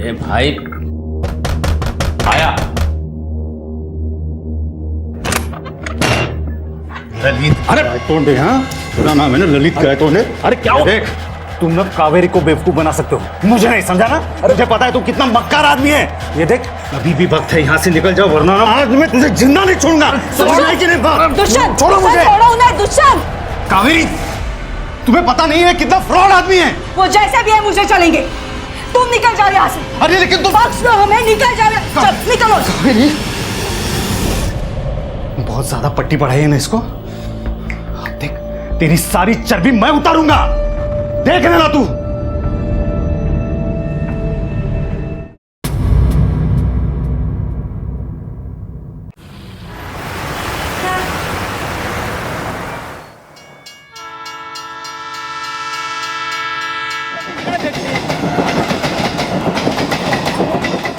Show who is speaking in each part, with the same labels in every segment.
Speaker 1: ए भाई आया।
Speaker 2: ललित, अरे तोड़े, हाँ पूरा नाम है ना ललित का है तोड़े।
Speaker 1: अरे क्या हो?
Speaker 2: देख तुम ना कावेरी को बेवकूफ बना सकते हो, मुझे नहीं समझा ना। मुझे पता है तू कितना मक्कार आदमी है। ये देख अभी भी वक्त है, यहाँ से निकल जाओ वरना ना आज मैं तुझे जिंदा नहीं छोड़ूंगा। समझ कि नहीं?
Speaker 3: दुष्यंत,
Speaker 2: छोड़ो मुझे।
Speaker 3: छोड़ो उन्हें दुष्यंत।
Speaker 2: कावेरी तुम्हें पता नहीं है कितना फ्रॉड आदमी है
Speaker 3: वो। जैसे भी है मुझे चलेंगे, तुम निकल जाओ यहाँ से।
Speaker 2: अरे लेकिन तुम
Speaker 3: बख्श दो हमें, निकल जाओ। चल निकलो।
Speaker 2: कावेरी बहुत ज्यादा पट्टी पढ़ाई है ना इसको। अब देख तेरी सारी चर्बी मैं उतारूंगा, देख लेना तू।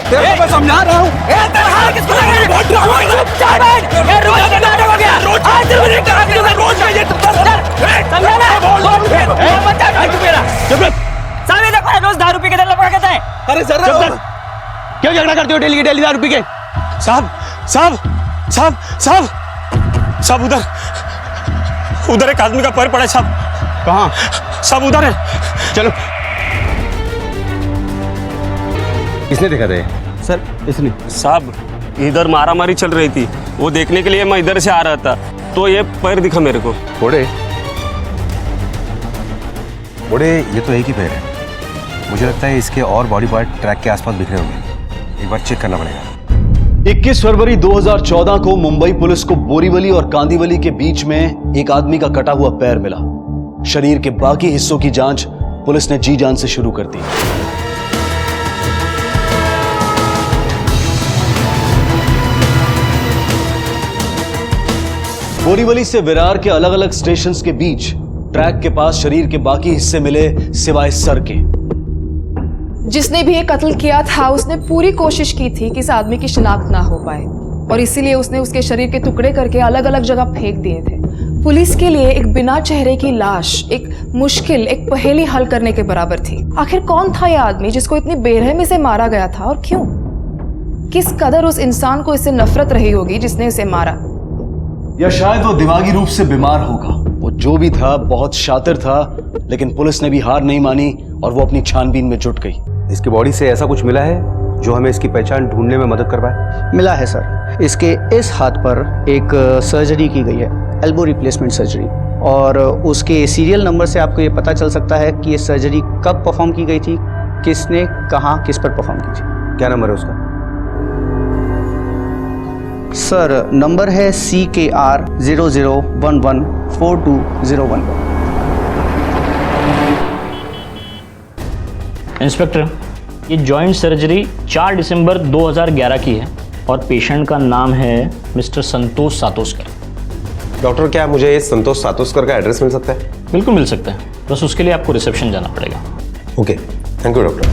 Speaker 4: तेरे को मैं समझा रहा हूँ। किसको लग रहा है? बहुत ड्रामा है। ये रोज का नाटक हो गया। आज से मुझे कहा कि रोज में ये समझा ना? बच्चा भाई तू मेरा। चुप रह। साले देखो रोज दारू पी के दल्ला पकड़ के है। अरे जरा चुप कर। क्यों झगड़ा करते हो डेली दारू पी के? साहब साहब साहब साहब साहब उधर एक आदमी का पैर पड़ा है साहब। कहाँ? साहब उधर है। चलो।
Speaker 1: किसने देखा था?
Speaker 4: सर इसने। साहब इधर मारामारी चल रही थी, वो देखने के लिए मैं इधर से आ रहा था तो ये पैर दिखा मेरे को।
Speaker 5: बड़े ये तो एक ही पैर है। मुझे लगता है इसके और बॉडी पार्ट ट्रैक के आसपास बिखरे होंगे, एक बार चेक करना पड़ेगा।
Speaker 6: 21 फरवरी 2014 को मुंबई पुलिस को बोरीवली और कांदीवली के बीच में एक आदमी का कटा हुआ पैर मिला। शरीर के बाकी हिस्सों की जांच पुलिस ने जी जान से शुरू कर दी। बोरीवली से विरार के अलग अलग स्टेशंस के बीच ट्रैक के पास शरीर के बाकी हिस्से मिले सिवाय सर के।
Speaker 7: जिसने भी ये कत्ल किया था उसने पूरी कोशिश की थी कि इस आदमी की शिनाख्त ना हो पाए और इसीलिए उसने उसके शरीर के टुकड़े करके अलग अलग जगह फेंक दिए थे। पुलिस के लिए एक बिना चेहरे की लाश एक मुश्किल, एक पहेली हल करने के बराबर थी। आखिर कौन था यह आदमी जिसको इतनी बेरहमी से मारा गया था और क्यों? किस कदर उस इंसान को इससे नफरत रही होगी जिसने इसे मारा?
Speaker 6: या शायद वो दिमागी रूप से बीमार होगा। वो जो भी था बहुत शातिर था, लेकिन पुलिस ने भी हार नहीं मानी और वो अपनी छानबीन में जुट गई।
Speaker 5: इसकी बॉडी से ऐसा कुछ मिला है जो हमें इसकी पहचान ढूंढने में मदद कर पाए?
Speaker 8: मिला है सर। इसके इस हाथ पर एक सर्जरी की गई है, एल्बो रिप्लेसमेंट सर्जरी, और उसके सीरियल नंबर से आपको ये पता चल सकता है कि ये सर्जरी कब परफॉर्म की गई थी, किसने कहाँ किस पर परफॉर्म की थी।
Speaker 5: क्या नंबर है उसका?
Speaker 8: सर नंबर है CKR 00114201।
Speaker 9: इंस्पेक्टर, ये जॉइंट सर्जरी 4 दिसंबर 2011 की है और पेशेंट का नाम है मिस्टर संतोष सातोस्कर।
Speaker 10: डॉक्टर क्या मुझे संतोष सातोस्कर का एड्रेस मिल सकता है?
Speaker 9: बिल्कुल मिल सकता है, बस उसके लिए आपको रिसेप्शन जाना पड़ेगा।
Speaker 10: Okay, thank you doctor.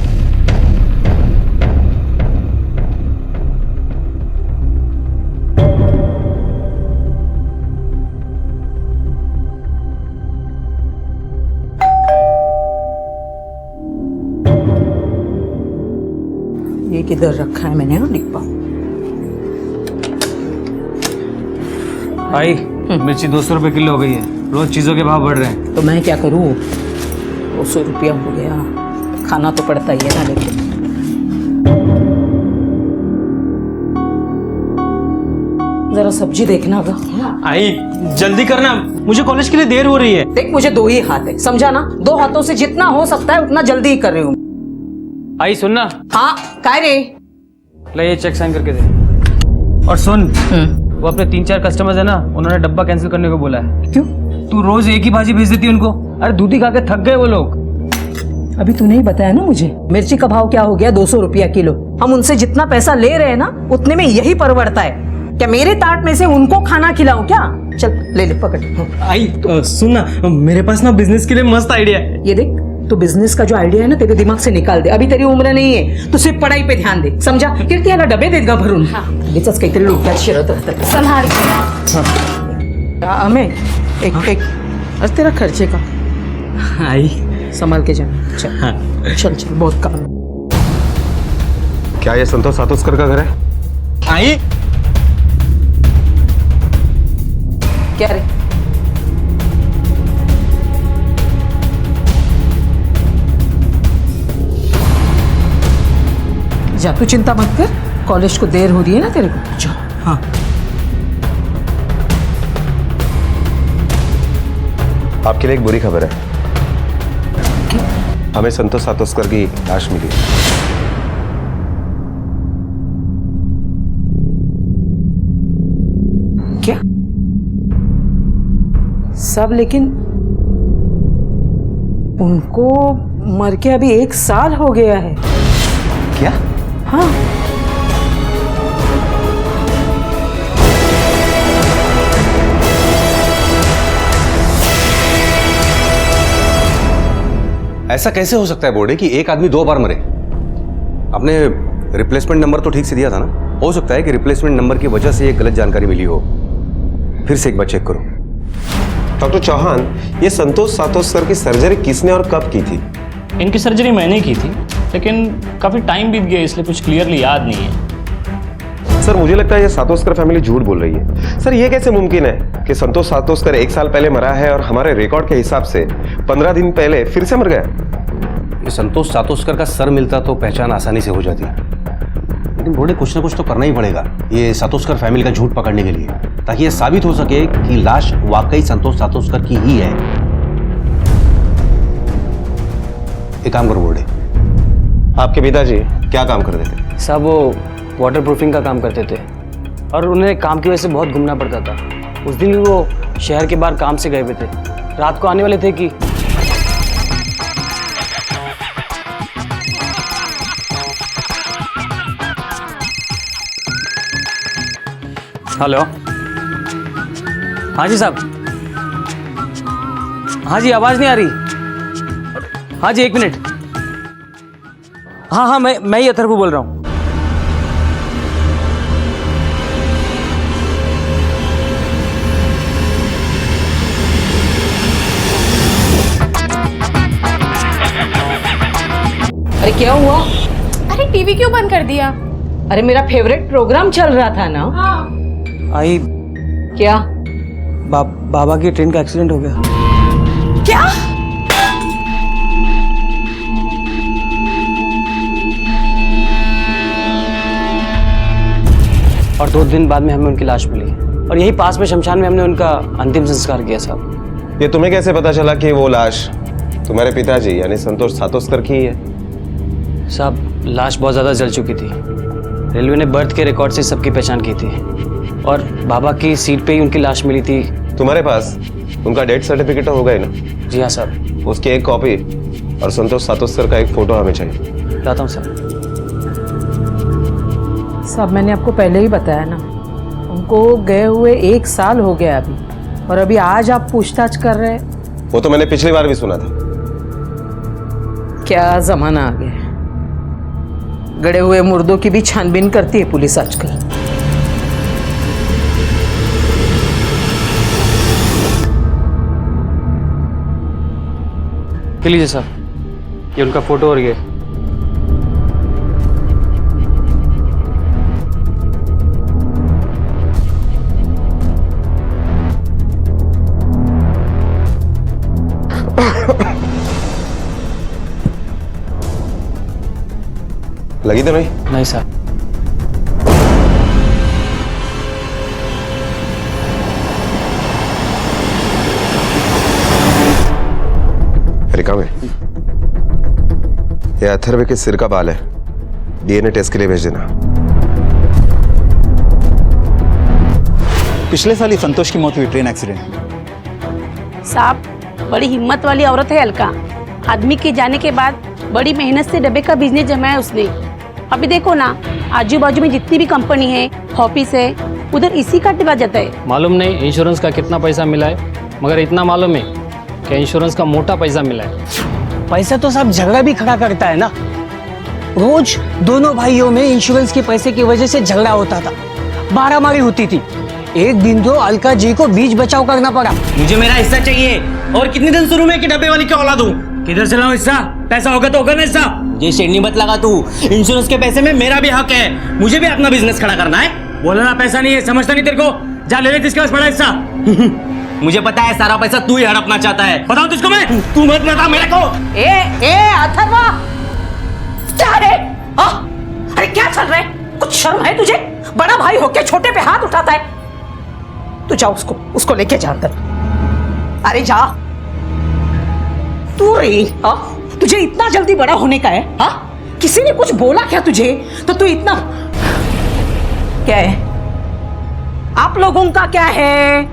Speaker 3: ये किधर रखा है मैंने ना लिख पाऊँ।
Speaker 4: भाई मिर्ची 200 रुपए किलो हो गई है, रोज चीजों के भाव बढ़ रहे हैं।
Speaker 3: तो मैं क्या करूँ? 200 रुपया हो गया, खाना तो पड़ता ही है ना। लेकिन जरा सब्जी देखना होगा।
Speaker 4: आई जल्दी करना, मुझे कॉलेज के लिए देर हो रही है।
Speaker 3: देख मुझे 2 ही हाथ है, समझा ना? 2 हाथों से जितना हो सकता है उतना जल्दी ही कर रही हूँ।
Speaker 4: आई सुनना।
Speaker 3: हाँ काय रे?
Speaker 4: ले ये चेक साइन करके दे। और सुन, वो अपने 3-4 कस्टमर्स है ना, उन्होंने डब्बा कैंसिल करने को बोला है।
Speaker 3: क्यों?
Speaker 4: तू रोज एक ही भाजी भेज देती है उनको। अरे दूधी खा के थक गए वो लोग।
Speaker 3: अभी तूने ही बताया ना मुझे, मिर्ची का भाव क्या हो गया? 200 रुपया किलो। हम उनसे जितना पैसा ले रहे हैं ना उतने में यही परवड़ता है क्या? मेरे ताट में से उनको खाना खिलाऊं क्या? चल ले ले पकड़।
Speaker 4: आई सुन ना, मेरे पास ना बिजनेस के लिए मस्त आइडिया है।
Speaker 3: ये देख, तो बिजनेस का जो आइडिया है ना तेरे दिमाग से निकाल दे। अभी तेरी उम्र नहीं है, तू सिर्फ पढ़ाई पे ध्यान दे, समझा? कीर्ती याला डबे देत गा भरून। याचाच काहीतरी डोक्यात शिरत राहतं। संभाल हमें एक आज तेरा खर्चे का।
Speaker 4: आई
Speaker 3: संभाल के जाना। चल चल बहुत काम।
Speaker 10: क्या ये संतोष सातोस्कर का घर है?
Speaker 4: आई
Speaker 3: क्या रे? जा, तू चिंता मत कर, कॉलेज को देर हो रही है ना तेरे को। जा। हाँ।
Speaker 10: आपके लिए एक बुरी खबर है। हमें संतोष सातोस्कर की लाश मिली।
Speaker 3: क्या सब? लेकिन उनको मर के अभी 1 साल हो गया है।
Speaker 5: क्या?
Speaker 3: हाँ।
Speaker 5: ऐसा कैसे हो सकता है बोर्डे कि एक आदमी 2 बार मरे? आपने रिप्लेसमेंट नंबर तो ठीक से दिया था ना? हो सकता है कि रिप्लेसमेंट नंबर की वजह से ये गलत जानकारी मिली हो। फिर से एक बार चेक करो।
Speaker 10: डॉक्टर चौहान, ये संतोष सातोस्कर की सर्जरी किसने और कब की थी?
Speaker 9: इनकी सर्जरी मैंने की थी, लेकिन काफ़ी टाइम बीत गया इसलिए कुछ क्लियरली याद नहीं है।
Speaker 10: सर, मुझे लगता है ये सातोस्कर फैमिली झूठ बोल रही है। सर, ये कैसे मुमकिन है कि संतोष सातोस्कर 1 साल पहले मरा है और हमारे रिकॉर्ड के हिसाब से 15 दिन पहले फिर से मर गया?
Speaker 5: ये संतोष सातोस्कर का सर मिलता तो पहचान आसानी से हो जाती, लेकिन बोर्डे कुछ ना कुछ तो करना ही पड़ेगा ये सातोस्कर फैमिली का झूठ पकड़ने के लिए, ताकि ये साबित हो सके कि लाश वाकई संतोष सातोस्कर की ही है। एक काम करो बोर्डे।
Speaker 10: आपके पिताजी क्या काम करते थे?
Speaker 11: साहब वो वाटर प्रूफिंग का काम करते थे और उन्हें काम की वजह से बहुत घूमना पड़ता था। उस दिन भी वो शहर के बाहर काम से गए हुए थे, रात को आने वाले थे कि हेलो। हाँ जी साहब। हाँ जी, आवाज़ नहीं आ रही। हाँ जी, 1 मिनट। हाँ, मैं ही अथर्व बोल रहा हूँ।
Speaker 3: अरे क्या हुआ?
Speaker 7: अरे टीवी क्यों बंद कर दिया?
Speaker 3: अरे मेरा फेवरेट प्रोग्राम चल रहा था ना।
Speaker 11: आई
Speaker 3: क्या?
Speaker 11: बाबा की ट्रेन का एक्सीडेंट हो गया।
Speaker 7: क्या?
Speaker 11: और 2 दिन बाद में हमें उनकी लाश मिली और यही पास में शमशान में हमने उनका अंतिम संस्कार किया साहब।
Speaker 10: ये तुम्हें कैसे पता चला कि वो लाश तुम्हारे पिताजी यानी संतोष सातोस्कर की ही है?
Speaker 11: साहब, लाश बहुत ज़्यादा जल चुकी थी। रेलवे ने बर्थ के रिकॉर्ड से सबकी पहचान की थी और बाबा की सीट पे ही उनकी लाश मिली थी।
Speaker 10: तुम्हारे पास उनका डेथ सर्टिफिकेट होगा ही ना?
Speaker 11: जी हाँ साहब।
Speaker 10: उसकी एक कॉपी और संतोष सातोस्कर का एक फोटो हमें चाहिए।
Speaker 11: लाता हूँ सर।
Speaker 3: सब मैंने आपको पहले ही बताया ना, उनको गए हुए 1 साल हो गया अभी, और अभी आज आप पूछताछ कर रहे हैं।
Speaker 10: वो तो मैंने पिछली बार भी सुना था।
Speaker 3: क्या जमाना आ गया, गड़े हुए मुर्दों की भी छानबीन करती है पुलिस आजकल।
Speaker 11: लीजिए साहब, ये उनका फोटो और ये।
Speaker 10: लगी तो नहीं?
Speaker 11: नहीं साहब।
Speaker 10: रिका में ये अथर्व के सिर का बाल है, डीएनए टेस्ट के लिए भेज देना।
Speaker 2: पिछले साल ही संतोष की मौत हुई ट्रेन एक्सीडेंट में।
Speaker 12: साहब, बड़ी हिम्मत वाली औरत है अलका। आदमी के जाने के बाद बड़ी मेहनत से डब्बे का बिजनेस जमाया उसने। अभी देखो ना, आजू बाजू में जितनी भी कंपनी है, ऑफिस है, उधर इसी का डिब्बा जाता है।
Speaker 9: मालूम नहीं इंश्योरेंस का कितना पैसा मिला है, मगर इतना मालूम है कि इंश्योरेंस का मोटा पैसा मिला है।
Speaker 11: पैसा तो साहब झगड़ा भी खड़ा करता है ना। रोज दोनों भाइयों में इंश्योरेंस के पैसे की वजह से झगड़ा होता था, मारामारी होती थी। एक दिन तो अलका जी को बीच बचाव करना पड़ा।
Speaker 4: मुझे मेरा हिस्सा चाहिए। और कितने दिन शुरू में कि डब्बे वाली क्या औलाद हूँ? किधर से लाऊं हिस्सा? पैसा होगा तो होगा ना हिस्सा। ये शेरनी मत लगा तू। इंश्योरेंस के पैसे में मेरा भी हक है, मुझे भी अपना बिजनेस खड़ा करना है। बोला ना पैसा नहीं है, समझता नहीं तेरे को? जा ले इसके पास बड़ा हिस्सा। मुझे पता है सारा पैसा तू ही हड़पना चाहता है। बताऊं तुझको मैं? तू मत बता मेरे को।
Speaker 3: ए अथर्वा, क्या रे? अरे क्या चल रहा है? कुछ शर्म है तुझे? बड़ा भाई होके छोटे पे हाथ उठाता है। तू जा, उसको लेके जा अंदर। अरे जा तू रे। तुझे इतना जल्दी बड़ा होने का है? किसी ने कुछ बोला क्या तुझे? तो तू इतना क्या है? आप लोगों का क्या है?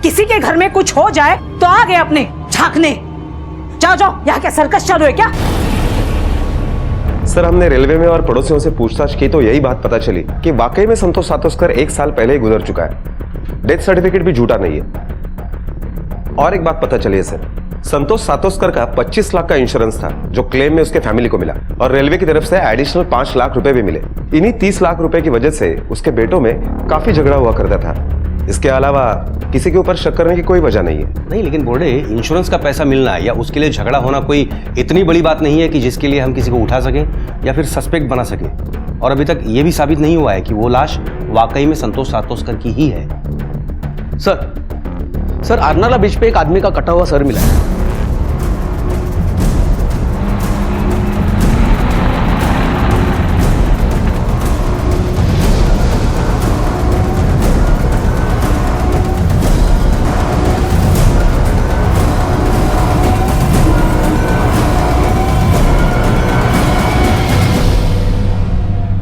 Speaker 3: किसी के घर में कुछ हो जाए तो आ गए अपने झांकने। जाओ जाओ, यहाँ क्या सर्कस चालू है क्या?
Speaker 10: सर, हमने रेलवे में और पड़ोसियों से पूछताछ की तो यही बात पता चली कि वाकई में संतोष सातोस्कर 1 साल पहले ही गुजर चुका है। डेथ सर्टिफिकेट भी झूठा नहीं है। और एक बात पता चली है सर, संतोष सातोस्कर का 25 लाख का इंश्योरेंस था जो क्लेम में उसके फैमिली को मिला, और रेलवे की तरफ से एडिशनल 5 लाख रुपए भी मिले। इन्हीं 30 लाख रुपए की वजह से उसके बेटों में काफी झगड़ा हुआ करता था। इसके अलावा किसी के ऊपर शक करने की कोई वजह नहीं है।
Speaker 5: नहीं, लेकिन बोर्डे, इंश्योरेंस का पैसा मिलना या उसके लिए झगड़ा होना कोई इतनी बड़ी बात नहीं है कि जिसके लिए हम किसी को उठा सके या फिर सस्पेक्ट बना सके। और अभी तक ये भी साबित नहीं हुआ है कि वो लाश वाकई में संतोष सातोस्कर की ही है।
Speaker 6: सर आरनाला बीच पे एक आदमी का कटा हुआ सर मिला है।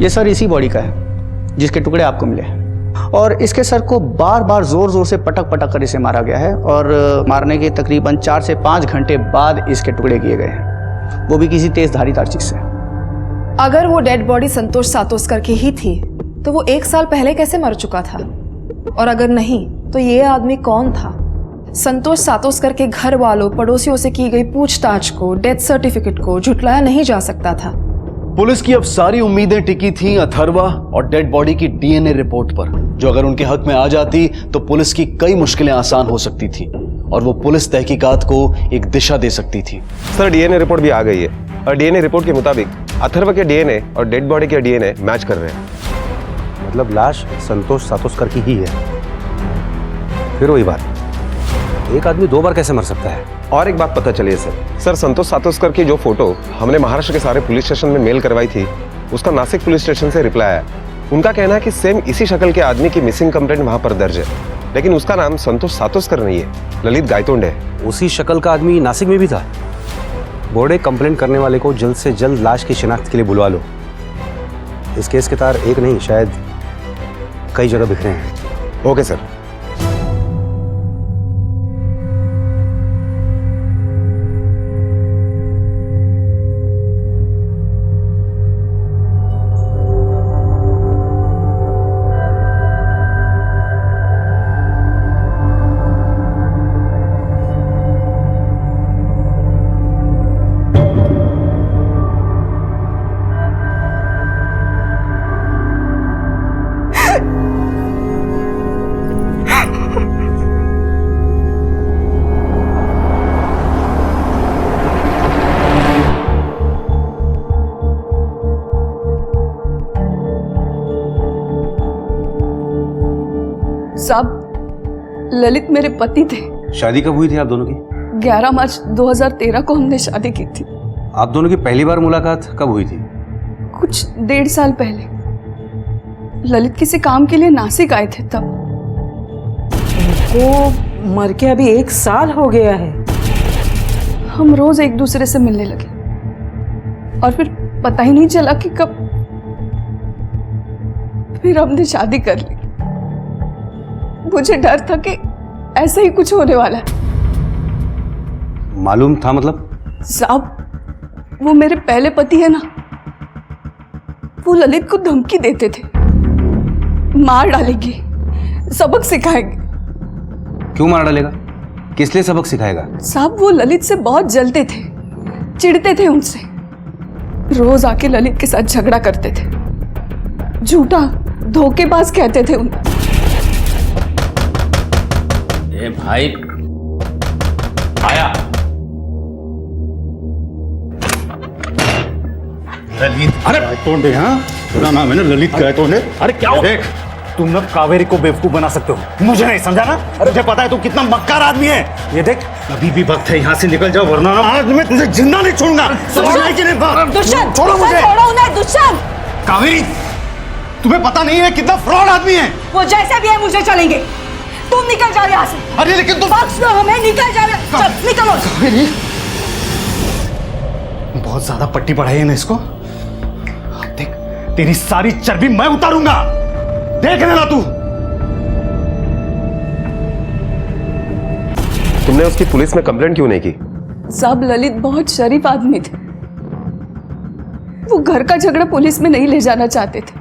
Speaker 8: ये सर इसी बॉडी का है जिसके टुकड़े आपको मिले हैं, और इसके सर को बार बार जोर जोर से पटक पटक कर इसे मारा गया है, और मारने के तकरीबन 4 से 5 घंटे बाद इसके टुकड़े किए गए हैं, वो भी किसी तेज धारीदार चीज से।
Speaker 7: अगर वो डेड बॉडी संतोष सातोस्कर की ही थी तो वो 1 साल पहले कैसे मर चुका था? और अगर नहीं तो ये आदमी कौन था? संतोष सातोस्कर के घर वालों पड़ोसियों से की गई पूछताछ को, डेथ सर्टिफिकेट को झुटलाया नहीं जा सकता था।
Speaker 6: पुलिस की अब सारी उम्मीदें टिकी थीं अथर्वा और डेड बॉडी की डीएनए रिपोर्ट पर, जो अगर उनके हक में आ जाती तो पुलिस की कई मुश्किलें आसान हो सकती थी और वो पुलिस तहकीकात को एक दिशा दे सकती थी।
Speaker 10: सर, डीएनए रिपोर्ट भी आ गई है और डीएनए रिपोर्ट के मुताबिक अथर्वा के डीएनए और डेड बॉडी के डीएनए मैच कर रहे हैं।
Speaker 5: मतलब लाश संतोष सातोस्कर की ही है। फिर वही बात, एक आदमी 2 बार कैसे मर सकता है?
Speaker 10: और एक बात पता चली है सर, संतोष सातोस्कर की जो फोटो हमने महाराष्ट्र के सारे पुलिस स्टेशन में मेल करवाई थी, उसका नासिक पुलिस स्टेशन से रिप्लाई आया। उनका कहना है कि सेम इसी शक्ल के आदमी की मिसिंग कंप्लेंट वहां पर दर्ज है, लेकिन उसका नाम संतोष सातोस्कर नहीं है, ललित गायतोंड है।
Speaker 5: उसी शक्ल का आदमी नासिक में भी था। बोर्डे, कंप्लेंट करने वाले को जल्द से जल्द लाश की शिनाख्त के लिए बुलवा लो। इस केस के तार एक नहीं, शायद कई जगह बिखरे हैं।
Speaker 10: Okay sir.
Speaker 7: साहब, ललित मेरे पति थे।
Speaker 5: शादी कब हुई थी आप दोनों की?
Speaker 7: 11 मार्च 2013 को हमने शादी की थी।
Speaker 5: आप दोनों की पहली बार मुलाकात कब हुई थी?
Speaker 7: कुछ 1.5 साल पहले। ललित किसी काम के लिए नासिक आए थे तब।
Speaker 3: वो मर के अभी 1 साल हो गया है।
Speaker 7: हम रोज एक दूसरे से मिलने लगे और फिर पता ही नहीं चला कि कब फिर हमने शादी कर ली। मुझे डर था कि ऐसा ही कुछ होने वाला है।
Speaker 5: मालूम था मतलब?
Speaker 7: साहब, वो मेरे पहले पति है ना, वो ललित को धमकी देते थे, मार डालेंगे, सबक सिखाएंगे।
Speaker 5: क्यों मार डालेगा? किस लिए सबक सिखाएगा?
Speaker 7: साहब, वो ललित से बहुत जलते थे, चिढ़ते थे उनसे, रोज आके ललित के साथ झगड़ा करते थे, झूठा धोखेबाज कहते थे उन्हें।
Speaker 1: ए भाई, आया।
Speaker 2: ललित गायतोंडे, हाँ पूरा नाम है ना ललित गायतोंडे। अरे क्या हो? देख तुम ना कावेरी को बेवकूफ बना सकते हो, मुझे नहीं समझा ना? अरे मुझे पता है तू कितना मक्कार आदमी है। ये देख अभी भी वक्त है, यहाँ से निकल जाओ वरना ना आज मैं तुझे जिंदा नहीं छोड़ूंगा। समझ कि नहीं?
Speaker 3: दुष्यंत,
Speaker 2: छोड़ो मुझे।
Speaker 3: छोड़ो उन्हें दुष्यंत।
Speaker 2: कावेरी तुम्हें पता नहीं है कितना फ्रॉड आदमी है
Speaker 3: वो जैसे भी है मुझे चलेंगे, तुम निकल जाओ यहाँ से।
Speaker 2: अरे लेकिन तुम
Speaker 3: बख्श दो हमें, निकल जाओ। चल निकलो।
Speaker 2: कावेरी बहुत ज्यादा पट्टी पढ़ाई है ना इसको। अब देख तेरी सारी चर्बी मैं उतारूंगा, देख लेना तू।
Speaker 10: तुमने उसकी पुलिस में कंप्लेंट क्यों नहीं की?
Speaker 7: साहब ललित बहुत शरीफ आदमी थे, वो घर का झगड़ा पुलिस में नहीं ले जाना चाहते थे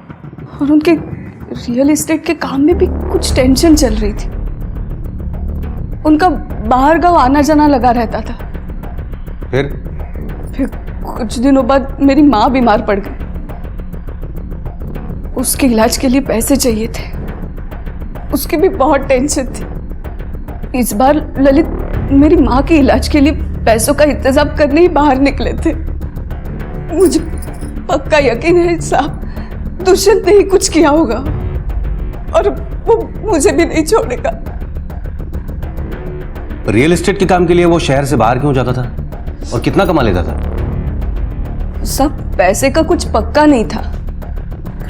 Speaker 7: और उनके रियल एस्टेट के काम में भी कुछ टेंशन चल रही थी। उनका बाहर गांव आना जाना लगा रहता था।
Speaker 10: फिर
Speaker 7: कुछ दिनों बाद मेरी माँ बीमार पड़ गई, उसके इलाज के लिए पैसे चाहिए थे, उसकी भी बहुत टेंशन थी। इस बार ललित मेरी माँ के इलाज के लिए पैसों का इंतजाम करने ही बाहर निकले थे। मुझे पक्का यकीन है साहब दुष्यंत ने ही कुछ किया होगा और वो मुझे भी नहीं छोड़ेगा।
Speaker 5: रियल एस्टेट के काम के लिए वो शहर से बाहर क्यों जाता था और कितना कमा लेता था?
Speaker 7: सब पैसे का कुछ पक्का नहीं था।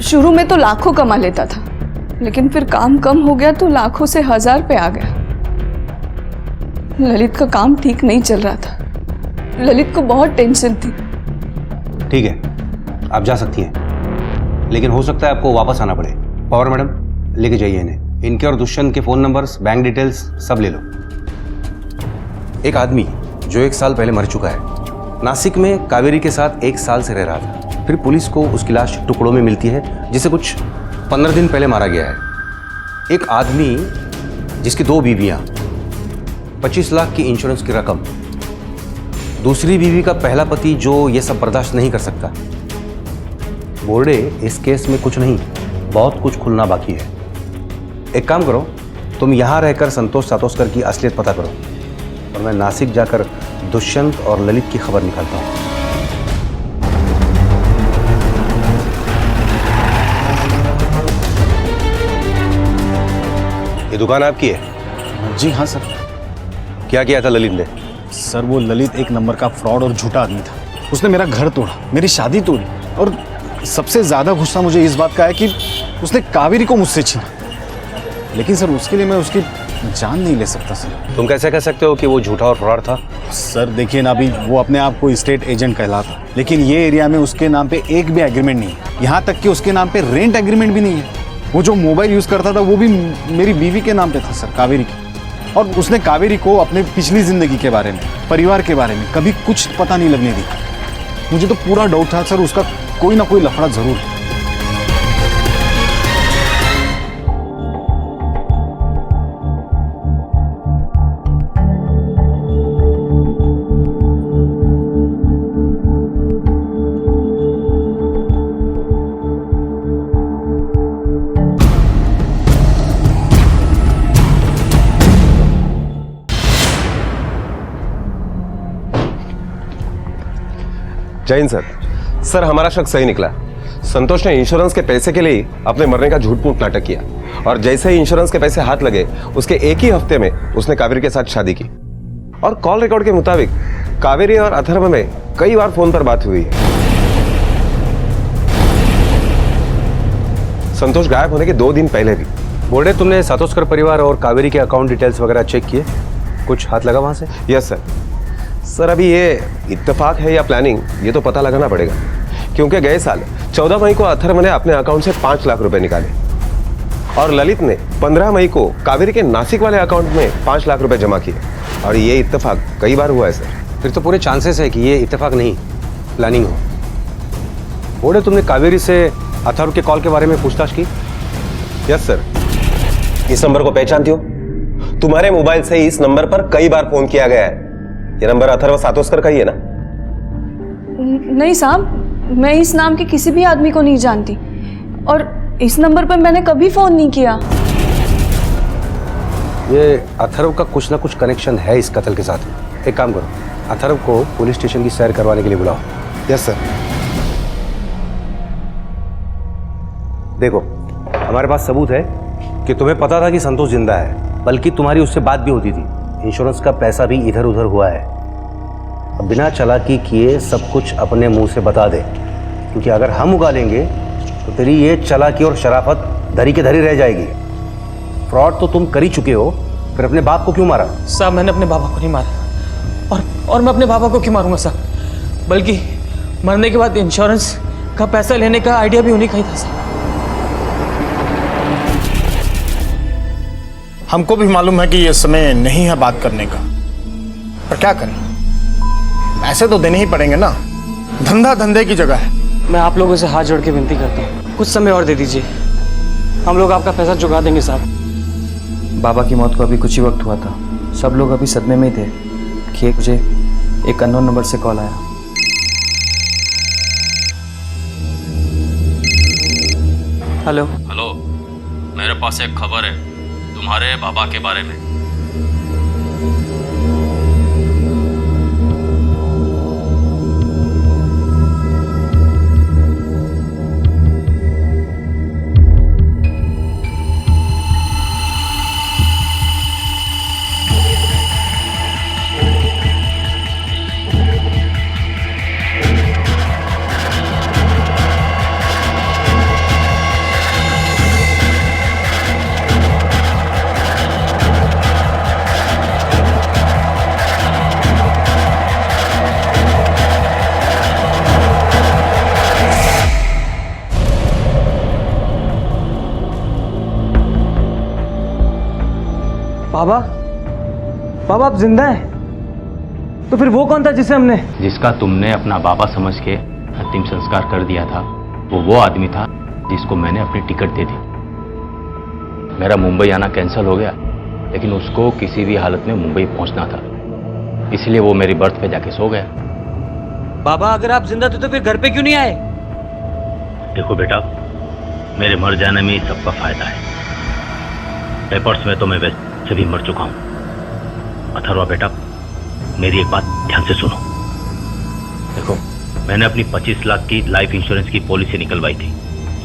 Speaker 7: शुरू में तो लाखों कमा लेता था, लेकिन फिर काम कम हो गया तो लाखों से 1000 पे आ गया। ललित का काम ठीक नहीं चल रहा था, ललित को बहुत टेंशन थी।
Speaker 5: ठीक है, आप जा सकती हैं, लेकिन हो सकता है आपको वापस आना पड़े। पवार मैडम लेके जाइए इन्हें, इनके और दुष्यंत के फोन नंबर्स, बैंक डिटेल्स सब ले लो। एक आदमी जो 1 साल पहले मर चुका है, नासिक में कावेरी के साथ 1 साल से रह रहा था। फिर पुलिस को उसकी लाश टुकड़ों में मिलती है, जिसे कुछ 15 दिन पहले मारा गया है। एक आदमी जिसकी 2 बीवियां, 25 लाख की इंश्योरेंस की रकम, दूसरी बीवी का पहला पति जो ये सब बर्दाश्त नहीं कर सकता। बोर्डे इस केस में कुछ नहीं, बहुत कुछ खुलना बाकी है। एक काम करो, तुम यहां रहकर संतोष सातोस्कर की असलियत पता करो और मैं नासिक जाकर दुष्यंत और ललित की खबर निकालता हूं। ये दुकान आपकी है?
Speaker 2: जी हाँ सर।
Speaker 5: क्या किया था ललित ने?
Speaker 2: सर वो ललित एक नंबर का फ्रॉड और झूठा आदमी था। उसने मेरा घर तोड़ा, मेरी शादी तोड़ी और सबसे ज्यादा गुस्सा मुझे इस बात का है कि उसने कावेरी को मुझसे छीना। लेकिन सर उसके लिए मैं उसकी जान नहीं ले सकता सर।
Speaker 5: तुम कैसे कह सकते हो कि वो झूठा और फ्रॉड था?
Speaker 2: सर देखिए ना, अभी वो अपने आप को स्टेट एजेंट कहलाता, लेकिन ये एरिया में उसके नाम पे एक भी एग्रीमेंट नहीं है। यहाँ तक कि उसके नाम पे रेंट एग्रीमेंट भी नहीं है। वो जो मोबाइल यूज करता था वो भी मेरी बीवी के नाम पे था सर, कावेरी की। और उसने कावेरी को अपने पिछली जिंदगी के बारे में, परिवार के बारे में कभी कुछ पता नहीं लगने दी। मुझे तो पूरा डाउट था सर उसका कोई ना कोई लफड़ा जरूर है।
Speaker 10: जैन सर, हमारा शक सही निकला। संतोष ने इंश्योरेंस के पैसे के लिए अपने मरने का झूठ मूठ नाटक किया और जैसे ही इंश्योरेंस के पैसे हाथ लगे उसके एक ही हफ्ते में उसने कावेरी के साथ शादी की। और कॉल रिकॉर्ड के मुताबिक कावेरी और अथर्व में कई बार फोन पर बात हुई है। संतोष गायब होने के 2 दिन पहले भी।
Speaker 5: बोर्डे, तुमने सातोस्कर परिवार और कावेरी के अकाउंट डिटेल्स वगैरह चेक किए? कुछ हाथ लगा वहां से?
Speaker 10: यस सर, अभी ये इत्तेफाक है या प्लानिंग ये तो पता लगाना पड़ेगा, क्योंकि गए साल 14 मई को अथर्व ने अपने अकाउंट से 5 लाख रुपए निकाले और ललित ने 15 मई को कावेरी के नासिक वाले अकाउंट में 5 लाख रुपए जमा किए। और ये इत्तेफाक कई बार हुआ है सर।
Speaker 5: फिर तो पूरे चांसेस है कि ये इत्तेफाक नहीं, प्लानिंग हो। बोर्डे, तुमने कावेरी से अथर्व के कॉल के बारे में पूछताछ की?
Speaker 10: Yes sir. इस नंबर को पहचानती हो? तुम्हारे मोबाइल से इस नंबर पर कई बार फोन किया गया है। ये नंबर अथर्व सातोस्कर का ही है ना?
Speaker 7: नहीं साहब, मैं इस नाम के किसी भी आदमी को नहीं जानती और इस नंबर पर मैंने कभी फोन नहीं किया।
Speaker 5: ये अथर्व का कुछ ना कुछ कनेक्शन है इस कत्ल के साथ। एक काम करो, अथर्व को पुलिस स्टेशन की सैर करवाने के लिए बुलाओ।
Speaker 2: Yes sir.
Speaker 5: देखो, हमारे पास सबूत है कि तुम्हें पता था कि संतोष जिंदा है, बल्कि तुम्हारी उससे बात भी होती थी। इंश्योरेंस का पैसा भी इधर उधर हुआ है। अब बिना चालाकी किए सब कुछ अपने मुंह से बता दे, क्योंकि अगर हम उगा लेंगे तो तेरी ये चालाकी और शराफत धरी के धरी रह जाएगी। फ्रॉड तो तुम कर ही चुके हो, फिर अपने बाप को क्यों मारा?
Speaker 4: साहब मैंने अपने बाबा को नहीं मारा, और मैं अपने बाबा को क्यों मारूंगा साहब? बल्कि मरने के बाद इंश्योरेंस का पैसा लेने का आइडिया भी उन्हीं का ही था साहब।
Speaker 2: हमको भी मालूम है कि ये समय नहीं है बात करने का, पर क्या करें, पैसे तो देने ही पड़ेंगे ना। धंधा धंधे की जगह है।
Speaker 4: मैं आप लोगों से हाथ जोड़ के विनती करता हूँ, कुछ समय और दे दीजिए, हम लोग आपका पैसा चुका देंगे साहब।
Speaker 13: बाबा की मौत को अभी कुछ ही वक्त हुआ था, सब लोग अभी सदमे में ही थे कि मुझे एक अननोन नंबर से कॉल आया।
Speaker 4: हेलो
Speaker 9: हेलो, मेरे पास एक खबर है तुम्हारे बाबा के बारे में।
Speaker 4: बाबा, बाबा आप जिंदा हैं? तो फिर वो कौन था जिसे हमने?
Speaker 9: जिसका तुमने अपना बाबा समझ के अंतिम संस्कार कर दिया था, वो आदमी था जिसको मैंने अपनी टिकट दे दी। मेरा मुंबई आना कैंसिल हो गया, लेकिन उसको किसी भी हालत में मुंबई पहुंचना था, इसलिए वो मेरी बर्थ पे जाके सो गया।
Speaker 4: बाबा अगर आप जिंदा थे तो फिर घर पे क्यों नहीं आए?
Speaker 9: देखो बेटा, मेरे मर जाने में ही सबका फायदा है। पेपर्स में तो मैं वैसे भी मर चुका हूं। अथर्वा बेटा, मेरी एक बात ध्यान से सुनो। देखो, मैंने अपनी 25 लाख की लाइफ इंश्योरेंस की पॉलिसी निकलवाई थी।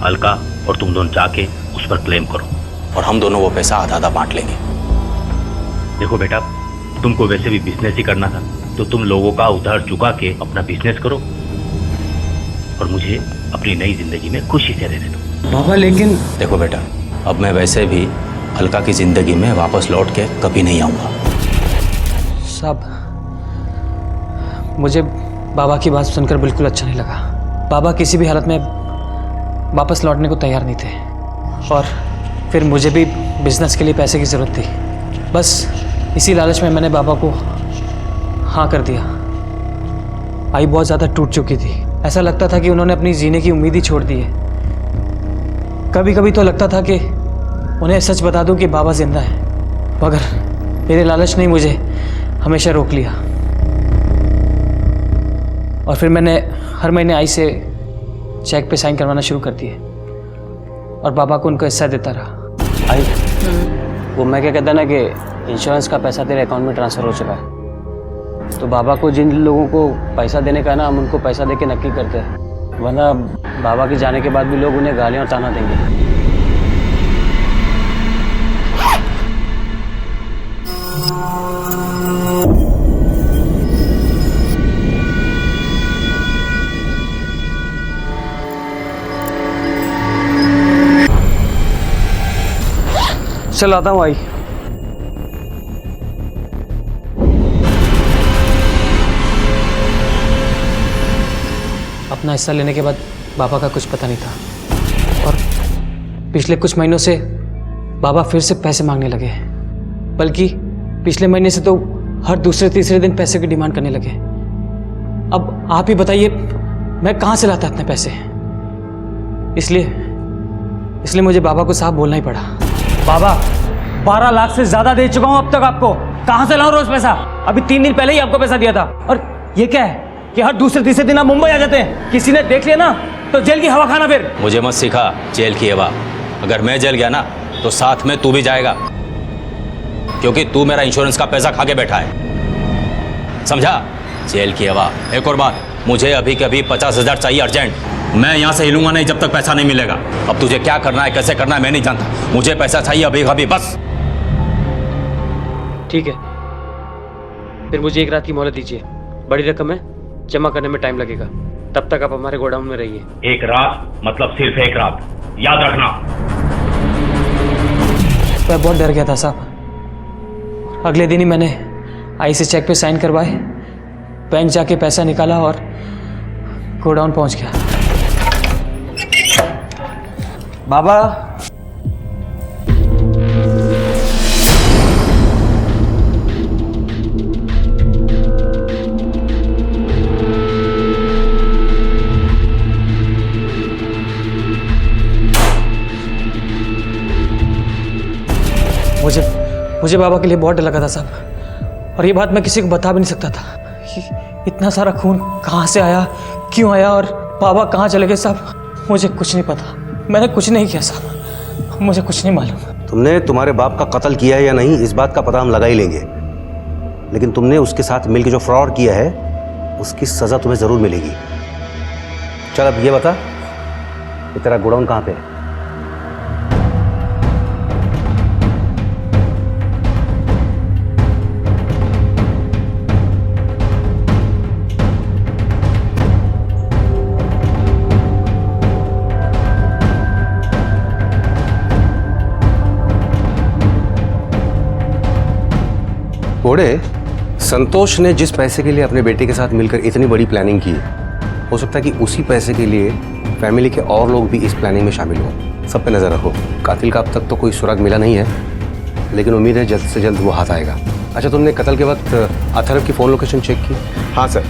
Speaker 9: अलका और तुम दोनों जाके उस पर क्लेम करो और हम दोनों वो पैसा आधा आधा बांट लेंगे। देखो बेटा, तुमको वैसे भी बिजनेस ही करना था, तो तुम लोगों का उधार चुका के अपना बिजनेस करो और मुझे अपनी नई जिंदगी में खुशी से रहने दो।
Speaker 4: बाबा लेकिन
Speaker 9: देखो बेटा, अब मैं वैसे भी अलका की जिंदगी में वापस लौट के कभी नहीं आऊंगा।
Speaker 4: साहब, मुझे बाबा की बात सुनकर बिल्कुल अच्छा नहीं लगा। बाबा किसी भी हालत में वापस लौटने को तैयार नहीं थे, और फिर मुझे भी बिजनेस के लिए पैसे की ज़रूरत थी। बस इसी लालच में मैंने बाबा को हाँ कर दिया। आई बहुत ज़्यादा टूट चुकी थी, ऐसा लगता था कि उन्होंने अपनी जीने की उम्मीद ही छोड़ दी है। कभी कभी तो लगता था कि उन्हें सच बता दूं कि बाबा जिंदा है, मगर मेरे लालच ने मुझे हमेशा रोक लिया। और फिर मैंने हर महीने आई से चेक पे साइन करवाना शुरू कर दिए और बाबा को उनका हिस्सा देता रहा।
Speaker 11: आई वो मैं क्या कहता ना कि इंश्योरेंस का पैसा तेरे अकाउंट में ट्रांसफ़र हो चुका है, तो बाबा को जिन लोगों को पैसा देने का ना, हम उनको पैसा दे के नक्की करते हैं, वरना बाबा के जाने के बाद भी लोग उन्हें गालियाँ और ताना देंगे।
Speaker 4: चल आता हूँ आई। अपना हिस्सा लेने के बाद बाबा का कुछ पता नहीं था, और पिछले कुछ महीनों से बाबा फिर से पैसे मांगने लगे, बल्कि पिछले महीने से तो हर दूसरे तीसरे दिन पैसे की डिमांड करने लगे। अब आप ही बताइए मैं कहाँ से लाता इतने पैसे? इसलिए मुझे बाबा को साफ बोलना ही पड़ा।
Speaker 11: बाबा 12 लाख से ज्यादा दे चुका हूं अब तक आपको, कहां से लाऊं रोज पैसा? अभी 3 दिन पहले ही आपको पैसा दिया था, और ये क्या है कि हर दूसरे तीसरे दिन आप मुंबई आ जाते हैं? किसी ने देख लिया ना तो जेल की हवा खाना। फिर
Speaker 9: मुझे मत सिखा जेल की हवा। अगर मैं जेल गया ना तो साथ में तू भी जाएगा, क्योंकि तू मेरा इंश्योरेंस का पैसा खा के बैठा है, समझा? जेल की हवा। एक और बात, मुझे अभी के अभी 50,000 चाहिए अर्जेंट। मैं यहाँ से हिलूंगा नहीं जब तक पैसा नहीं मिलेगा। अब तुझे क्या करना है, कैसे करना है, मैं नहीं जानता। मुझे पैसा चाहिए अभी अभी, बस।
Speaker 11: ठीक है, फिर मुझे एक रात की मोहलत दीजिए। बड़ी रकम है, जमा करने में टाइम लगेगा। तब तक आप हमारे गोडाउन में रहिए।
Speaker 9: एक रात मतलब सिर्फ एक रात, याद रखना।
Speaker 11: मैं बहुत डर गया था साहब। अगले दिन ही मैंने आई से चेक पे साइन करवाए, बैंक जाके पैसा निकाला और गोडाउन पहुंच गया। बाबा, मुझे बाबा के लिए बहुत डर लगा था साहब, और ये बात मैं किसी को बता भी नहीं सकता था। इतना सारा खून कहाँ से आया, क्यों आया, और बाबा कहाँ चले गए साहब, मुझे कुछ नहीं पता। मैंने कुछ नहीं किया साहब, मुझे कुछ नहीं मालूम।
Speaker 5: तुमने तुम्हारे बाप का कत्ल किया है या नहीं, इस बात का पता हम लगा ही लेंगे, लेकिन तुमने उसके साथ मिलकर जो फ्रॉड किया है उसकी सज़ा तुम्हें ज़रूर मिलेगी। चल अब ये बता कि तेरा गोडाउन कहाँ पे है? घोड़े, संतोष ने जिस पैसे के लिए अपने बेटे के साथ मिलकर इतनी बड़ी प्लानिंग की, हो सकता है कि उसी पैसे के लिए फैमिली के और लोग भी इस प्लानिंग में शामिल हों। सब पे नज़र रखो। कातिल का अब तक तो कोई सुराग मिला नहीं है, लेकिन उम्मीद है जल्द से जल्द वो हाथ आएगा। अच्छा, तुमने कत्ल के वक्त अथर्व की फ़ोन लोकेशन चेक की?
Speaker 10: हाँ सर,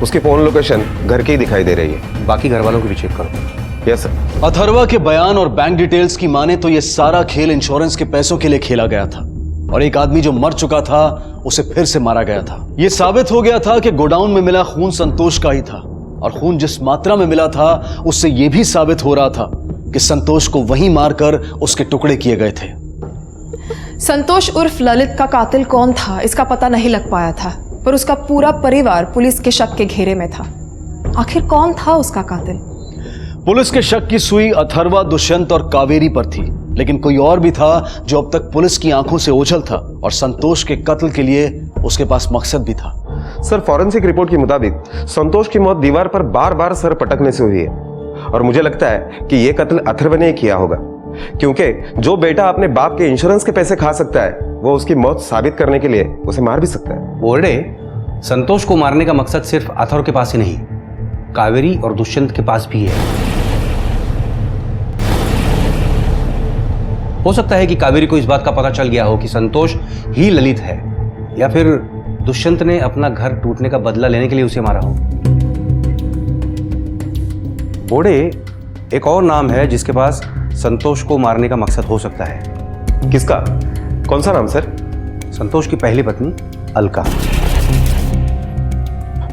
Speaker 10: उसकी फ़ोन लोकेशन घर की ही दिखाई दे रही है।
Speaker 5: बाकी घर वालों की भी चेक करो।
Speaker 10: Yes sir.
Speaker 6: अथर्वा के बयान और बैंक डिटेल्स की माने तो ये सारा खेल इंश्योरेंस के पैसों के लिए खेला गया था, और एक आदमी जो मर चुका था उसे फिर से मारा गया था। यह साबित हो गया था कि गोडाउन में मिला खून संतोष का ही था, और खून जिस मात्रा में मिला था उससे यह भी साबित हो रहा था कि संतोष को वहीं मारकर उसके टुकड़े किए गए थे।
Speaker 7: संतोष उर्फ ललित का कातिल कौन था इसका पता नहीं लग पाया था, पर उसका पूरा परिवार पुलिस के शक के घेरे में था। आखिर कौन था उसका कातिल?
Speaker 6: पुलिस के शक की सुई अथर्वा, दुष्यंत और कावेरी पर थी, लेकिन कोई और भी था जो अब तक पुलिस की आंखों से ओझल था, और संतोष के कत्ल के लिए उसके पास मकसद भी था।
Speaker 10: सर, फॉरेंसिक रिपोर्ट के मुताबिक संतोष की मौत दीवार पर बार बार सर पटकने से हुई है, और मुझे लगता है कि यह कत्ल अथर्व ने किया होगा, क्योंकि जो बेटा अपने बाप के इंश्योरेंस के पैसे खा सकता है वो उसकी मौत साबित करने के लिए उसे मार भी सकता है।
Speaker 5: बोर्डे, संतोष को मारने का मकसद सिर्फ अथर्व के पास ही नहीं, कावेरी और दुष्यंत के पास भी है। हो सकता है कि कावेरी को इस बात का पता चल गया हो कि संतोष ही ललित है, या फिर दुष्यंत ने अपना घर टूटने का बदला लेने के लिए उसे मारा हो। बोड़े, एक और नाम है जिसके पास संतोष को मारने का मकसद हो सकता है।
Speaker 10: किसका? कौन सा नाम सर?
Speaker 5: संतोष की पहली पत्नी अलका।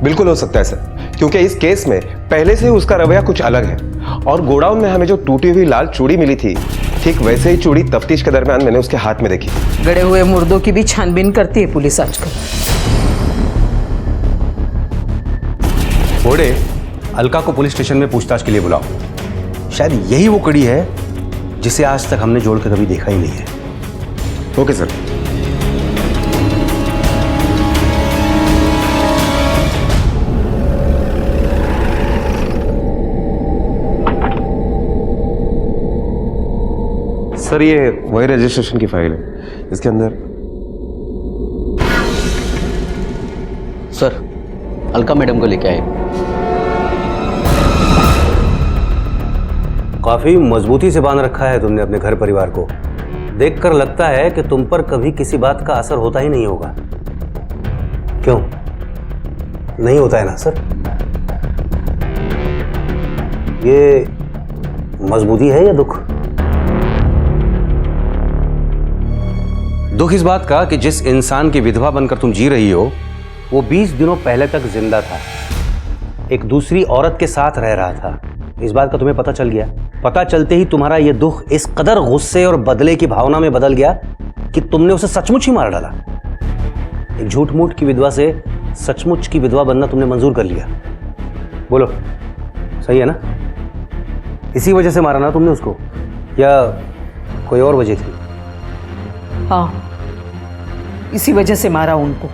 Speaker 10: बिल्कुल हो सकता है सर, क्योंकि इस केस में पहले से ही उसका रवैया कुछ अलग है, और गोडाउन में हमें जो टूटी हुई लाल चूड़ी मिली थी, ठीक वैसे ही चूड़ी तफ्तीश के दरमियान मैंने उसके हाथ में देखी।
Speaker 3: गड़े हुए मुर्दों की भी छानबीन करती है पुलिस आजकल।
Speaker 5: बोड़े, अलका को पुलिस स्टेशन में पूछताछ के लिए बुलाओ। शायद यही वो कड़ी है जिसे आज तक हमने जोड़ के कभी देखा ही नहीं है।
Speaker 10: Okay sir. सर, ये वही रजिस्ट्रेशन की फाइल है, इसके अंदर।
Speaker 8: सर, अलका मैडम को लेके आए।
Speaker 5: काफी मजबूती से बांध रखा है तुमने अपने घर परिवार को। देखकर लगता है कि तुम पर कभी किसी बात का असर होता ही नहीं होगा। क्यों नहीं होता है ना सर? ये मजबूती है या दुख? दुख इस बात का कि जिस इंसान की विधवा बनकर तुम जी रही हो वो 20 दिनों पहले तक जिंदा था, एक दूसरी औरत के साथ रह रहा था। इस बात का तुम्हें पता चल गया। पता चलते ही तुम्हारा यह दुख इस कदर गुस्से और बदले की भावना में बदल गया कि तुमने उसे सचमुच ही मार डाला। एक झूठ मूठ की विधवा से सचमुच की विधवा बनना तुमने मंजूर कर लिया। बोलो, सही है ना? इसी वजह से मारा ना तुमने उसको, या कोई और वजह थी?
Speaker 3: हाँ, इसी वजह से मारा उनको।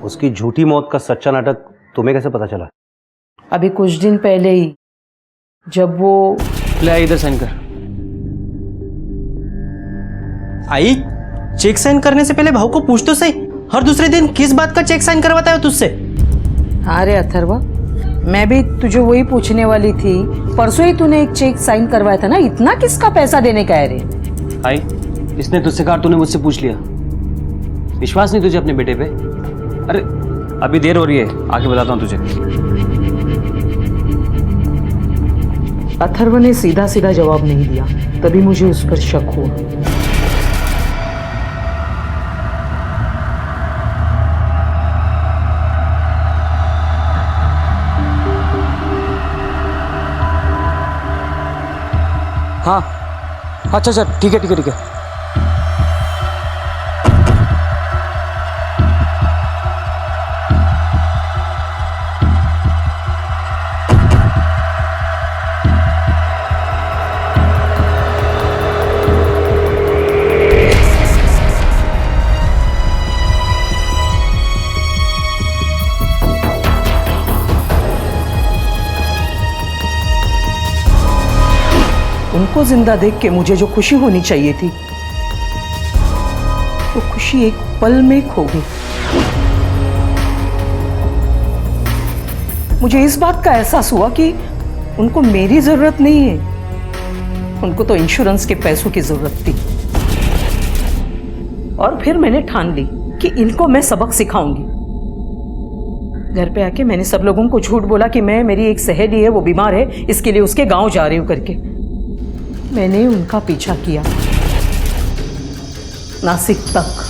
Speaker 5: उसकी झूठी मौत का सच्चा नाटक तुम्हें कैसे पता चला?
Speaker 3: अभी कुछ दिन पहले ही जब वो
Speaker 11: ले इधर साइन कर। आई, चेक साइन करने से पहले भाव को पूछ तो सही, हर दूसरे दिन किस बात का चेक साइन करवाता है तुझसे?
Speaker 3: हाँ रे अथर्वा, मैं भी तुझे वही पूछने वाली थी। परसों ही तूने एक चेक साइन करवाया था ना, इतना किसका पैसा देने का है रे?
Speaker 11: आई, इसने तुझसे कहा, तूने मुझसे पूछ लिया। विश्वास नहीं तुझे अपने बेटे पे? अरे अभी देर हो रही है, आके बताता हूँ तुझे।
Speaker 3: अथर्व ने सीधा सीधा जवाब नहीं दिया, तभी मुझे उस पर शक हुआ।
Speaker 11: हाँ, अच्छा अच्छा, ठीक है ठीक है ठीक है।
Speaker 3: उनको जिंदा देख के मुझे जो खुशी होनी चाहिए थी, वो खुशी एक पल में खो गई। मुझे इस बात का एहसास हुआ कि उनको मेरी जरूरत नहीं है, उनको तो इंश्योरेंस के पैसों की जरूरत थी। और फिर मैंने ठान ली कि इनको मैं सबक सिखाऊंगी। घर पे आके मैंने सब लोगों को झूठ बोला कि मेरी एक सहेली है, वो बीमार है, इसके लिए उसके गांव जा रही हूं करके। मैंने उनका पीछा किया नासिक तक।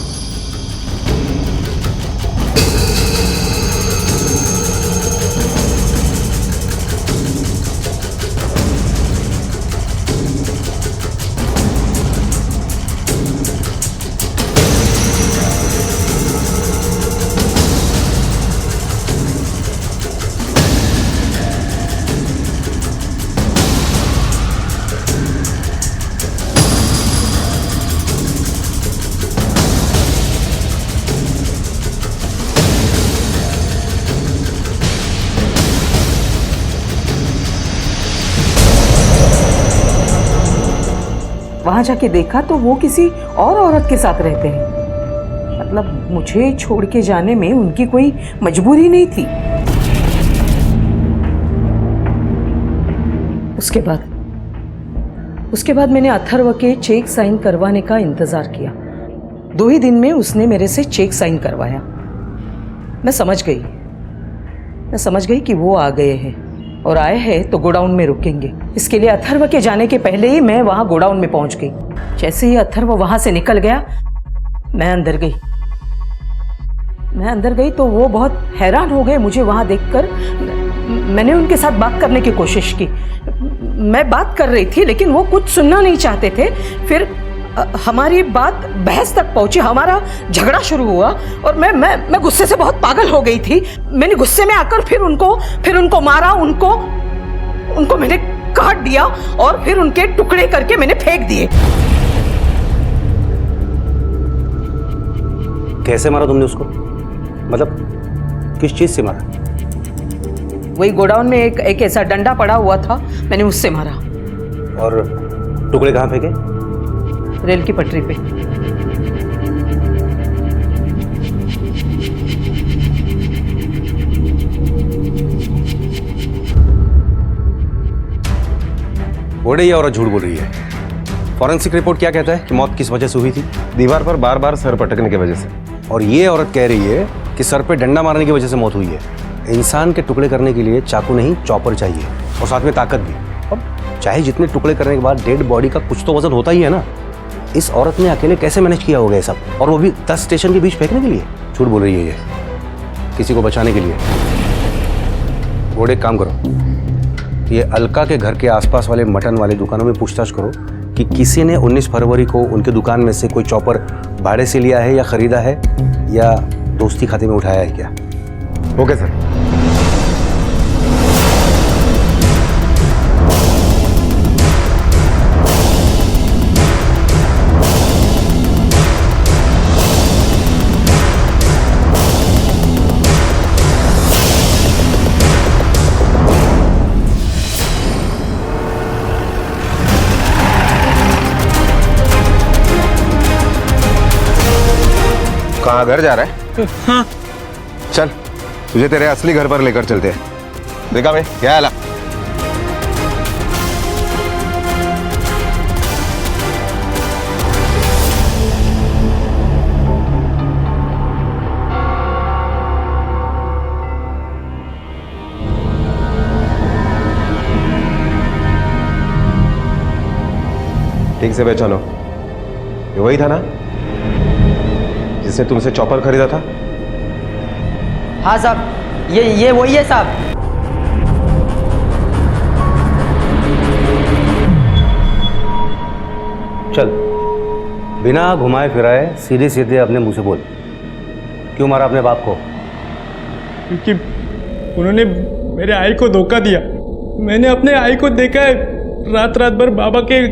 Speaker 3: वहां जाके देखा तो वो किसी और औरत के साथ रहते हैं। मतलब मुझे छोड़ के जाने में उनकी कोई मजबूरी नहीं थी। उसके बाद मैंने अथर्व के चेक साइन करवाने का इंतजार किया। 2 ही दिन में उसने मेरे से चेक साइन करवाया। मैं समझ गई कि वो आ गए हैं, और आए हैं तो गोडाउन में रुकेंगे। इसके लिए अथर्व के जाने के पहले ही मैं वहां गोडाउन में पहुंच गई। जैसे ही अथर्व वहां से निकल गया, मैं अंदर गई तो वो बहुत हैरान हो गए मुझे वहां देखकर। मैंने उनके साथ बात करने की कोशिश की। मैं बात कर रही थी, लेकिन वो कुछ सुनना नहीं चाहते थे। फिर हमारी बात बहस तक पहुंची, हमारा झगड़ा शुरू हुआ, और मैं गुस्से से बहुत पागल हो गई थी। मैंने गुस्से में आकर फिर उनको मारा, उनको मैंने काट दिया, और फिर उनके टुकड़े करके मैंने फेंक दिए।
Speaker 5: कैसे मारा तुमने उसको? मतलब किस चीज से मारा?
Speaker 3: वही गोडाउन में एक ऐसा डंडा पड़ा हुआ था, मैंने उससे मारा।
Speaker 5: और टुकड़े कहाँ फेंके?
Speaker 3: रेल की पटरी पे।
Speaker 5: बोले ये औरत झूठ बोल रही है। फॉरेंसिक रिपोर्ट क्या कहता है कि मौत किस वजह से हुई थी?
Speaker 10: दीवार पर बार बार सर पटकने की वजह से।
Speaker 5: और ये औरत कह रही है कि सर पे डंडा मारने की वजह से मौत हुई है। इंसान के टुकड़े करने के लिए चाकू नहीं, चॉपर चाहिए, और साथ में ताकत भी। अब चाहे जितने टुकड़े करने के बाद डेड बॉडी का कुछ तो वजन होता ही है ना। इस औरत ने अकेले कैसे मैनेज किया होगा ये सब, और वो भी 10 स्टेशन के बीच फेंकने के लिए? झूठ बोल रही है ये, किसी को बचाने के लिए। वो एक काम करो, ये अलका के घर के आसपास वाले मटन वाले दुकानों में पूछताछ करो कि किसी ने 19 फरवरी को उनके दुकान में से कोई चॉपर भाड़े से लिया है या खरीदा है, या दोस्ती खाते में उठाया है क्या?
Speaker 10: Okay sir. कहाँ घर जा रहा है?
Speaker 4: हाँ।
Speaker 10: चल तुझे तेरे असली घर पर लेकर चलते हैं। देखा मैं क्या आला? ठीक से पहचानो, ये वही था ना जिसने तुमसे चॉपर खरीदा था?
Speaker 11: हाँ साहब, ये वही है साहब।
Speaker 5: चल, बिना घुमाए फिराए सीधे सीधे अपने मुंह से बोल, क्यों मारा अपने बाप को?
Speaker 14: क्योंकि उन्होंने मेरे आई को धोखा दिया। मैंने अपने आई को देखा है रात रात भर बाबा के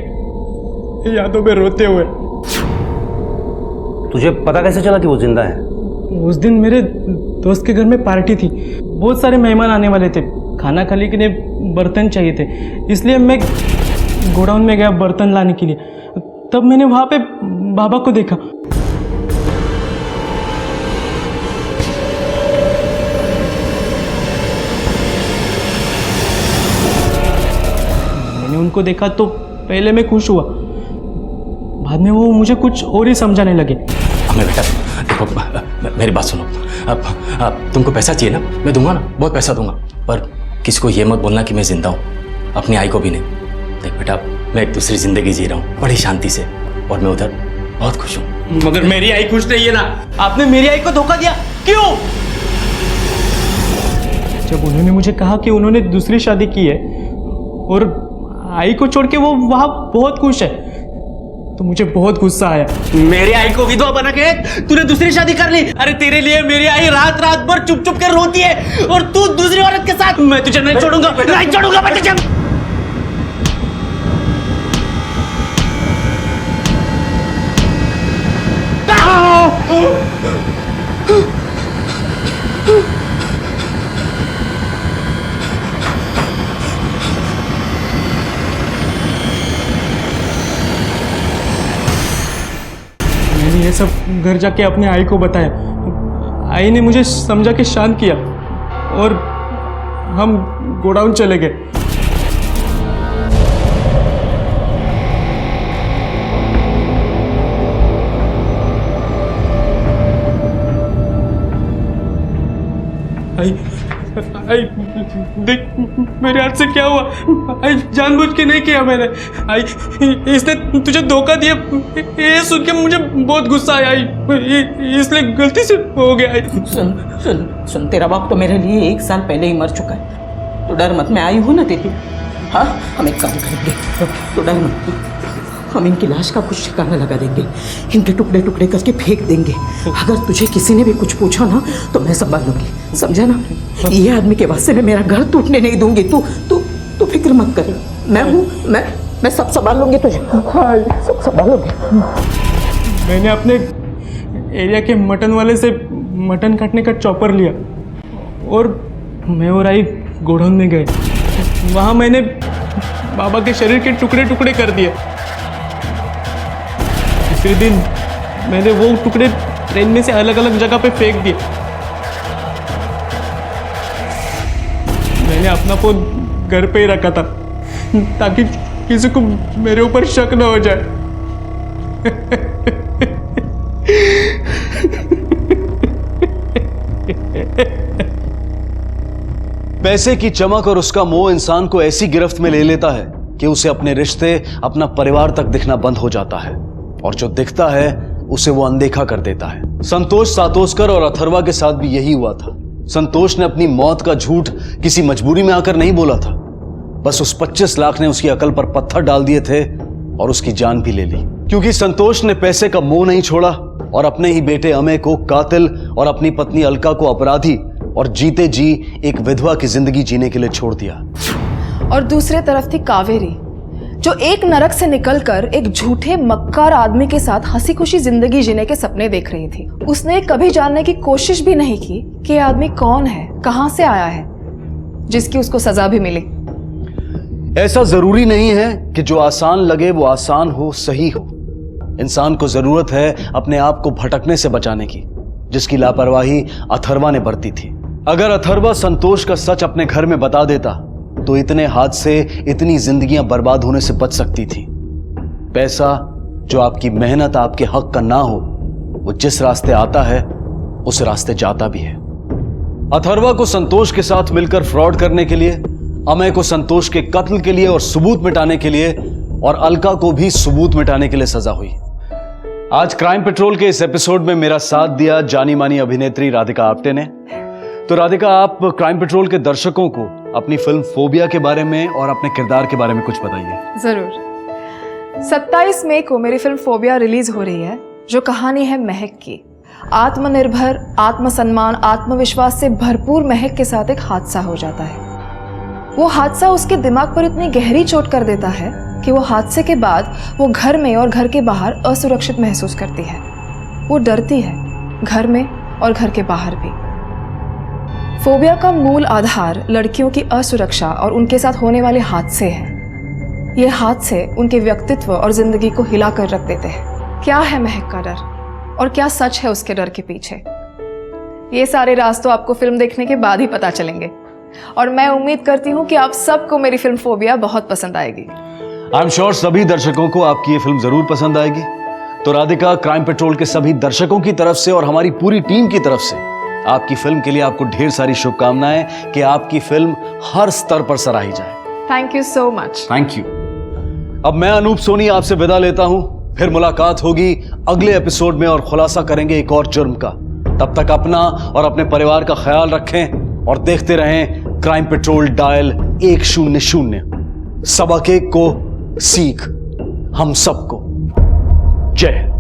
Speaker 14: यादों में रोते हुए।
Speaker 5: तुझे पता कैसे चला कि वो जिंदा है?
Speaker 14: उस दिन मेरे दोस्त के घर में पार्टी थी, बहुत सारे मेहमान आने वाले थे, खाना खाने के लिए बर्तन चाहिए थे, इसलिए मैं गोडाउन में गया बर्तन लाने के लिए। तब मैंने वहाँ पे बाबा को देखा। मैंने उनको देखा तो पहले मैं खुश हुआ, बाद में वो मुझे कुछ और ही समझाने लगे।
Speaker 13: हमें बेटा देखो, मेरी बात सुनो। अब तुमको पैसा चाहिए ना, मैं दूंगा ना, बहुत पैसा दूंगा, पर किसी को ये मत बोलना कि मैं जिंदा हूँ, अपनी आई को भी नहीं। देख बेटा, मैं एक दूसरी जिंदगी जी रहा हूँ बड़ी शांति से, और मैं उधर बहुत खुश हूँ।
Speaker 14: मगर मेरी आई खुश नहीं है ना, आपने मेरी आई को धोखा दिया, क्यों? जब उन्होंने मुझे कहा कि उन्होंने दूसरी शादी की है और आई को छोड़ के वो वहां बहुत खुश है, तो मुझे बहुत गुस्सा आया। मेरी आई को विधवा बना के तूने दूसरी शादी कर ली। अरे तेरे लिए मेरी आई रात रात भर चुप चुप कर रोती है और तू दूसरी औरत के साथ। मैं तुझे नहीं छोड़ूंगा, नहीं छोड़ूंगा मैं तुझे। मैंने ये सब घर जाके अपने आई को बताया। आई ने मुझे समझा के शांत किया और हम गोडाउन चले गए। आई देख मेरे हाथ से क्या हुआ। आई जानबूझ के नहीं किया मैंने। आई इसने तुझे धोखा दिया, ये सुन के मुझे बहुत गुस्सा आया। आई इसलिए गलती से हो गया। आई
Speaker 3: सुन सुन सुन, तेरा बाप तो मेरे लिए 1 साल पहले ही मर चुका है, तो डर मत, मैं आई हूँ ना तेरी। हाँ, हम एक काम करेंगे, तो डर मत, हम इनकी लाश का कुछ ठिकाना लगा देंगे, इनके टुकड़े टुकड़े करके फेंक देंगे। अगर तुझे किसी ने भी कुछ पूछा ना तो मैं संभाल लूंगी, समझा ना? ये आदमी के वास्ते मैं मेरा घर टूटने नहीं दूंगी। तू तू तू फिक्र मत कर, मैं हूँ, मैं सब संभाल लूंगी तुझे। हाँ, सब संभाल लूंगी। मैंने अपने एरिया के मटन वाले से मटन काटने का चॉपर लिया और मैं और आई गोडाउन में गए। वहाँ मैंने बाबा के शरीर के टुकड़े टुकड़े कर दिए। दूसरे दिन मैंने वो टुकड़े ट्रेन में से अलग अलग जगह पे फेंक दिए। मैंने अपना फोन घर पे ही रखा था ताकि किसी को मेरे ऊपर शक न हो जाए।
Speaker 6: पैसे की चमक और उसका मोह इंसान को ऐसी गिरफ्त में ले लेता है कि उसे अपने रिश्ते, अपना परिवार तक दिखना बंद हो जाता है, और जो दिखता है उसे वो अनदेखा कर देता है। संतोष सातोस्कर और अथर्वा के साथ भी यही हुआ था। संतोष ने अपनी मौत का झूठ किसी मजबूरी में आकर नहीं बोला था, बस उस 25 लाख ने उसकी अकल पर पत्थर डाल दिए थे और उसकी जान भी ले ली, क्योंकि संतोष ने पैसे का मोह नहीं छोड़ा और अपने ही बेटे अमय को कातिल और अपनी पत्नी अलका को अपराधी और जीते जी एक विधवा की जिंदगी जीने के लिए छोड़ दिया।
Speaker 7: और दूसरे तरफ थी कावेरी, जो एक नरक से निकलकर एक झूठे मक्कार आदमी के साथ हंसी खुशी जिंदगी जीने के सपने देख रही थी। उसने कभी जानने की कोशिश भी नहीं की कि यह आदमी कौन है, कहां से आया है, जिसकी उसको सजा भी मिली।
Speaker 6: ऐसा जरूरी नहीं है कि जो आसान लगे वो आसान हो, सही हो। इंसान को जरूरत है अपने आप को भटकने से बचाने की, जिसकी लापरवाही अथर्वा ने बरती थी। अगर अथर्वा संतोष का सच अपने घर में बता देता तो इतने हादसे, इतनी जिंदगियां बर्बाद होने से बच सकती थी। पैसा जो आपकी मेहनत, आपके हक का ना हो, वो जिस रास्ते आता है उस रास्ते जाता भी है। अथर्वा को संतोष के साथ मिलकर फ्रॉड करने के लिए, अमय को संतोष के कत्ल के लिए और सबूत मिटाने के लिए, और अलका को भी सबूत मिटाने के लिए सजा हुई। आज क्राइम पेट्रोल के इस एपिसोड में मेरा साथ दिया जानी मानी अभिनेत्री राधिका आप्टे ने। तो राधिका, आप क्राइम पेट्रोल के दर्शकों को अपनी फिल्म फोबिया के बारे में और अपने किरदार के बारे में कुछ बताइए।
Speaker 7: जरूर। 27 मई को मेरी फिल्म फोबिया रिलीज हो रही है, जो कहानी है महक की। आत्मनिर्भर, आत्मसम्मान, आत्मविश्वास से भरपूर महक के साथ एक हादसा हो जाता है। वो हादसा उसके दिमाग पर इतनी गहरी चोट कर देता है कि वो हादसे के बाद वो घर में और घर के बाहर असुरक्षित महसूस करती है। वो डरती है, घर में और घर के बाहर भी। फोबिया का मूल आधार लड़कियों की असुरक्षा और उनके साथ होने वाले हादसे हैं। ये हादसे उनके व्यक्तित्व और जिंदगी को हिला कर रख देते हैं। क्या है महक का डर और क्या सच है उसके डर के पीछे? ये सारे राज तो आपको फिल्म देखने के बाद ही पता चलेंगे, और मैं उम्मीद करती हूँ कि आप सबको मेरी फिल्म फोबिया बहुत पसंद आएगी।
Speaker 6: आई एम श्योर सभी दर्शकों को आपकी ये फिल्म जरूर पसंद आएगी। तो राधिका, क्राइम पेट्रोल के सभी दर्शकों की तरफ से और हमारी पूरी टीम की तरफ से आपकी फिल्म के लिए आपको ढेर सारी शुभकामनाएं कि आपकी फिल्म हर स्तर पर सराही जाए।
Speaker 7: Thank you so much.
Speaker 6: Thank you. अब मैं अनूप सोनी आपसे विदा लेता हूं। फिर मुलाकात होगी अगले एपिसोड में और खुलासा करेंगे एक और जुर्म का। तब तक अपना और अपने परिवार का ख्याल रखें और देखते रहें क्राइम पेट्रोल डायल 100। सबक एक को सीख हम सबको। जय हिंद।